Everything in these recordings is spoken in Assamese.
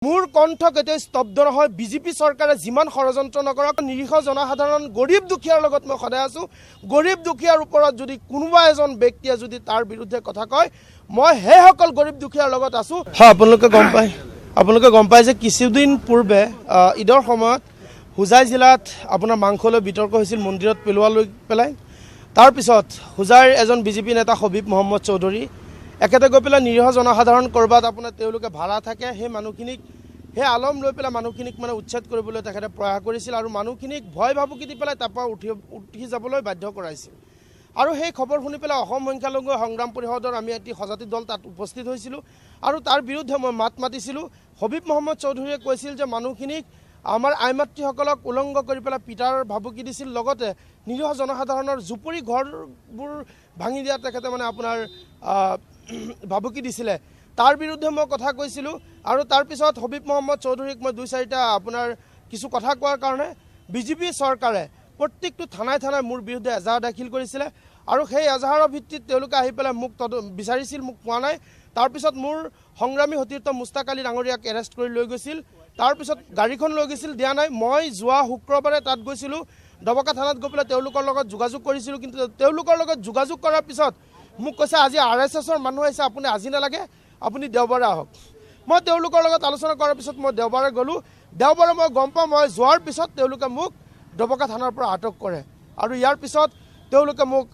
মোৰ কণ্ঠ কেতিয়াও স্তব্ধ নহয়। বিজেপি চৰকাৰে যিমান ষড়যন্ত্ৰ নকৰক, নিৰীহ জনসাধাৰণ গৰীব দুখীয়াৰ লগত মই সদায় আছোঁ। গৰীব দুখীয়াৰ ওপৰত যদি কোনোবা এজন ব্যক্তিয়ে যদি তাৰ বিৰুদ্ধে কথা কয়, মই সেইসকল গৰীব দুখীয়াৰ লগত আছোঁ। হয়, আপোনালোকে গম পায় যে কিছুদিন পূৰ্বে ঈদৰ সময়ত হোজাই জিলাত আপোনাৰ মাংস লৈ বিতৰ্ক হৈছিল মন্দিৰত পেলোৱা লৈ পেলাই। তাৰপিছত হোজাইৰ এজন বিজেপি নেতা হবিব মহম্মদ চৌধুৰী একেতে গৈ পেলাই নিৰীহ জনসাধাৰণ ক'ৰবাত আপোনাৰ তেওঁলোকে ভাড়া থাকে, সেই মানুহখিনিক সেই আলম লৈ পেলাই মানুহখিনিক মানে উচ্ছেদ কৰিবলৈ তেখেতে প্ৰয়াস কৰিছিল আৰু মানুহখিনিক ভয় ভাবুকি দি পেলাই তাৰপৰা উঠি যাবলৈ বাধ্য কৰাইছিল। আৰু সেই খবৰ শুনি পেলাই অসম সংখ্যালঘু সংগ্ৰাম পৰিষদৰ আমি এটি সজাতি দল তাত উপস্থিত হৈছিলোঁ আৰু তাৰ বিৰুদ্ধে মই মাত মাতিছিলোঁ। হবিব মহম্মদ চৌধুৰীয়ে কৈছিল যে মানুহখিনিক আমাৰ আই মাতৃসকলক উলংঘ কৰি পেলাই পিটাৰ ভাবুকি দিছিল, লগতে নিৰীহ জনসাধাৰণৰ জুপুৰি ঘৰবোৰ ভাঙি দিয়া তেখেতে মানে আপোনাৰ ভাবুকি দিছিলে। তাৰ বিৰুদ্ধে মই কথা কৈছিলোঁ আৰু তাৰপিছত হবিব মহম্মদ চৌধুৰীক মই 2-4টা আপোনাৰ কিছু কথা কোৱাৰ কাৰণে বিজেপি চৰকাৰে প্ৰত্যেকটো থানাই মোৰ বিৰুদ্ধে এজাহাৰ দাখিল কৰিছিলে আৰু সেই এজাহাৰৰ ভিত্তিত তেওঁলোকে আহি পেলাই মোক বিচাৰিছিল, মোক পোৱা নাই। তাৰপিছত মোৰ সংগ্ৰামী সতীৰ্থ মুস্তাক আলী ডাঙৰীয়াক এৰেষ্ট কৰি লৈ গৈছিল। তাৰপিছত গাড়ীখন লৈ গৈছিল, দিয়া নাই। মই যোৱা শুক্ৰবাৰে তাত গৈছিলোঁ, ডবকা থানাত গৈ পেলাই তেওঁলোকৰ লগত যোগাযোগ কৰিছিলোঁ, কিন্তু তেওঁলোকৰ লগত যোগাযোগ কৰাৰ পিছত মোক কৈছে আজি RSSৰ মানুহ আহিছে, আপুনি আজি নালাগে, আপুনি দেওবাৰে আহক। মই তেওঁলোকৰ লগত আলোচনা কৰাৰ পিছত মই দেওবাৰে গ'লোঁ। দেওবাৰে মই গম পাওঁ, মই যোৱাৰ পিছত তেওঁলোকে মোক ডবকা থানাৰ পৰা আটক কৰে আৰু ইয়াৰ পিছত তেওঁলোকে মোক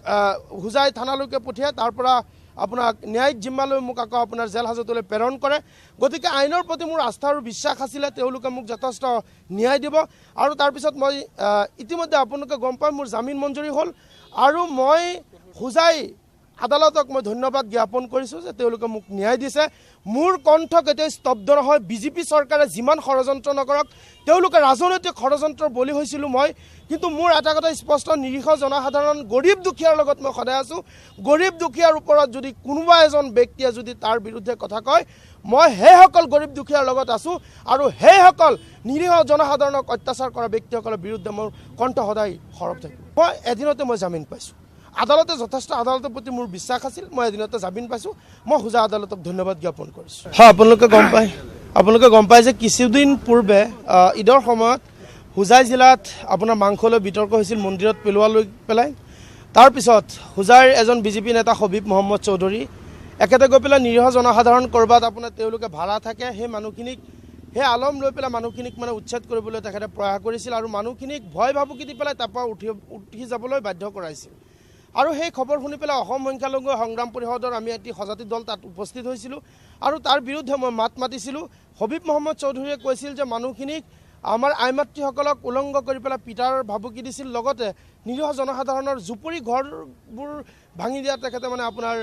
হোজাই থানালৈকে পঠিয়াই তাৰ পৰা আপোনাৰ ন্যায়িক জিম্মালৈ মোক আকৌ আপোনাৰ জেল হাজতলৈ প্ৰেৰণ কৰে। গতিকে আইনৰ প্ৰতি মোৰ আস্থা আৰু বিশ্বাস আছিলে, তেওঁলোকে মোক যথেষ্ট ন্যায় দিব। আৰু তাৰপিছত মই ইতিমধ্যে আপোনালোকে গম পায় মোৰ জামিন মঞ্জুৰি হ'ল আৰু মই হোজাই আদালতক মই ধন্যবাদ জ্ঞাপন কৰিছোঁ যে তেওঁলোকে মোক ন্যায় দিছে। মোৰ কণ্ঠ কেতিয়াও স্তব্ধ নহয়। বিজেপি চৰকাৰে যিমান ষড়যন্ত্ৰ নকৰক, তেওঁলোকে ৰাজনৈতিক ষড়যন্ত্ৰৰ বলি হৈছিলোঁ মই, কিন্তু মোৰ এটা কথা স্পষ্ট, নিৰীহ জনসাধাৰণ গৰীব দুখীয়াৰ লগত মই সদায় আছোঁ। গৰীব দুখীয়াৰ ওপৰত যদি কোনোবা এজন ব্যক্তিয়ে যদি তাৰ বিৰুদ্ধে কথা কয়, মই সেইসকল গৰীব দুখীয়াৰ লগত আছোঁ আৰু সেইসকল নিৰীহ জনসাধাৰণক অত্যাচাৰ কৰা ব্যক্তিসকলৰ বিৰুদ্ধে মোৰ কণ্ঠ সদায় সৰব থাকিব। মই এদিনতে জামিন পাইছোঁ। আদালতে যথেষ্ট আদালতৰ প্ৰতি মোৰ বিশ্বাস আছিল, মই এদিনতে জামিন পাইছোঁ। মই হোজাই আদালতক ধন্যবাদ জ্ঞাপন কৰিছোঁ। হয়, আপোনালোকে গম পায় যে কিছুদিন পূৰ্বে ঈদৰ সময়ত হোজাই জিলাত আপোনাৰ মাংস লৈ বিতৰ্ক হৈছিল মন্দিৰত পেলোৱা লৈ পেলাই। তাৰপিছত হোজাইৰ এজন বিজেপি নেতা হবিব মহম্মদ চৌধুৰী একেতে গৈ পেলাই নিৰীহ জনসাধাৰণ ক'ৰবাত আপোনাৰ তেওঁলোকে ভাড়া থাকে, সেই মানুহখিনিক সেই আলম লৈ পেলাই মানুহখিনিক মানে উচ্ছেদ কৰিবলৈ তেখেতে প্ৰয়াস কৰিছিল আৰু মানুহখিনিক ভয় ভাবুকি দি পেলাই তাৰপৰা উঠি যাবলৈ বাধ্য কৰাইছিল। আৰু সেই খবৰ শুনি পেলাই অসম সংখ্যালঘু সংগ্ৰাম পৰিষদৰ আমি এটি সজাতি দল তাত উপস্থিত হৈছিলোঁ আৰু তাৰ বিৰুদ্ধে মই মাত মাতিছিলোঁ। হবিব মহম্মদ চৌধুৰীয়ে কৈছিল যে মানুহখিনিক আমাৰ আই মাতৃসকলক উলংঘ কৰি পেলাই পিটাৰ ভাবুকি দিছিল, লগতে নিৰীহ জনসাধাৰণৰ জুপুৰি ঘৰবোৰ ভাঙি দিয়া তেখেতে মানে আপোনাৰ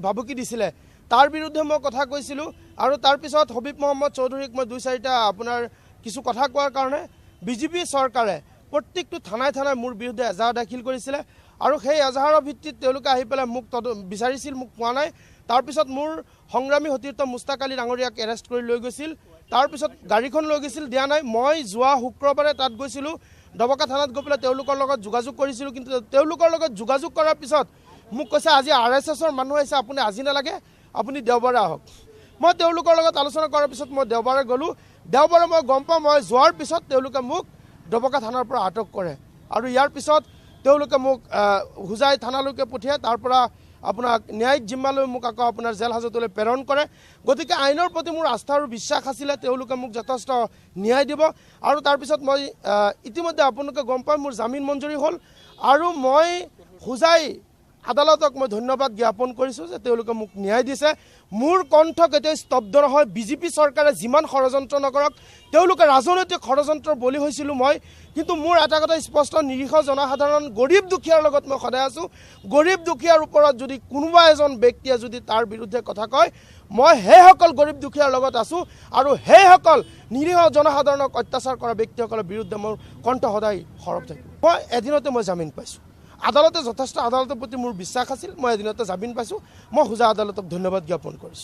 ভাবুকি দিছিলে। তাৰ বিৰুদ্ধে মই কথা কৈছিলোঁ আৰু তাৰপিছত হবিব মহম্মদ চৌধুৰীক মই 2-4টা আপোনাৰ কিছু কথা কোৱাৰ কাৰণে বিজেপি চৰকাৰে প্ৰত্যেকটো থানাই মোৰ বিৰুদ্ধে এজাহাৰ দাখিল কৰিছিলে আৰু সেই এজাহাৰৰ ভিত্তিত তেওঁলোকে আহি পেলাই মোক বিচাৰিছিল, মোক পোৱা নাই। তাৰপিছত মোৰ সংগ্ৰামী সতীৰ্থ মুস্তাক আলী ডাঙৰীয়াক এৰেষ্ট কৰি লৈ গৈছিল। তাৰপিছত গাড়ীখন লৈ গৈছিল, দিয়া নাই। মই যোৱা শুক্ৰবাৰে তাত গৈছিলোঁ, ডবকা থানাত গৈ পেলাই তেওঁলোকৰ লগত যোগাযোগ কৰিছিলোঁ, কিন্তু তেওঁলোকৰ লগত যোগাযোগ কৰাৰ পিছত মোক কৈছে আজি RSSৰ মানুহ আহিছে, আপুনি আজি নালাগে, আপুনি দেওবাৰে আহক। মই তেওঁলোকৰ লগত আলোচনা কৰাৰ পিছত মই দেওবাৰে গ'লোঁ। দেওবাৰে মই গম পাওঁ, মই যোৱাৰ পিছত তেওঁলোকে মোক ডবকা থানাৰ পৰা আটক কৰে আৰু ইয়াৰ পিছত তেওঁলোকে মোক হোজাই থানালৈকে পঠিয়াই তাৰ পৰা আপোনাৰ ন্যায়িক জিম্মালৈ মোক আকৌ আপোনাৰ জেল হাজতলৈ প্ৰেৰণ কৰে। গতিকে আইনৰ প্ৰতি মোৰ আস্থা আৰু বিশ্বাস আছিলে, তেওঁলোকে মোক যথেষ্ট ন্যায় দিব। আৰু তাৰপিছত মই ইতিমধ্যে আপোনালোকে গম পায় মোৰ জামিন মঞ্জুৰি হ'ল আৰু মই হোজাই আদালতক মই ধন্যবাদ জ্ঞাপন কৰিছোঁ যে তেওঁলোকে মোক ন্যায় দিছে। মোৰ কণ্ঠ কেতিয়াও স্তব্ধ নহয়। বিজেপি চৰকাৰে যিমান ষড়যন্ত্ৰ নকৰক, তেওঁলোকে ৰাজনৈতিক ষড়যন্ত্ৰৰ বলি হৈছিলোঁ মই, কিন্তু মোৰ এটা কথা স্পষ্ট, নিৰীহ জনসাধাৰণ গৰীব দুখীয়াৰ লগত মই সদায় আছোঁ। গৰীব দুখীয়াৰ ওপৰত যদি কোনোবা এজন ব্যক্তিয়ে যদি তাৰ বিৰুদ্ধে কথা কয়, মই সেইসকল গৰীব দুখীয়াৰ লগত আছোঁ আৰু সেইসকল নিৰীহ জনসাধাৰণক অত্যাচাৰ কৰা ব্যক্তিসকলৰ বিৰুদ্ধে মোৰ কণ্ঠ সদায় সৰব থাকিব। মই এদিনতে জামিন পাইছোঁ। আদালতে যথেষ্ট আদালতৰ প্ৰতি মোৰ বিশ্বাস আছিল, মই এদিনতে জামিন পাইছোঁ। মই হোজাই আদালতক ধন্যবাদ জ্ঞাপন কৰিছোঁ।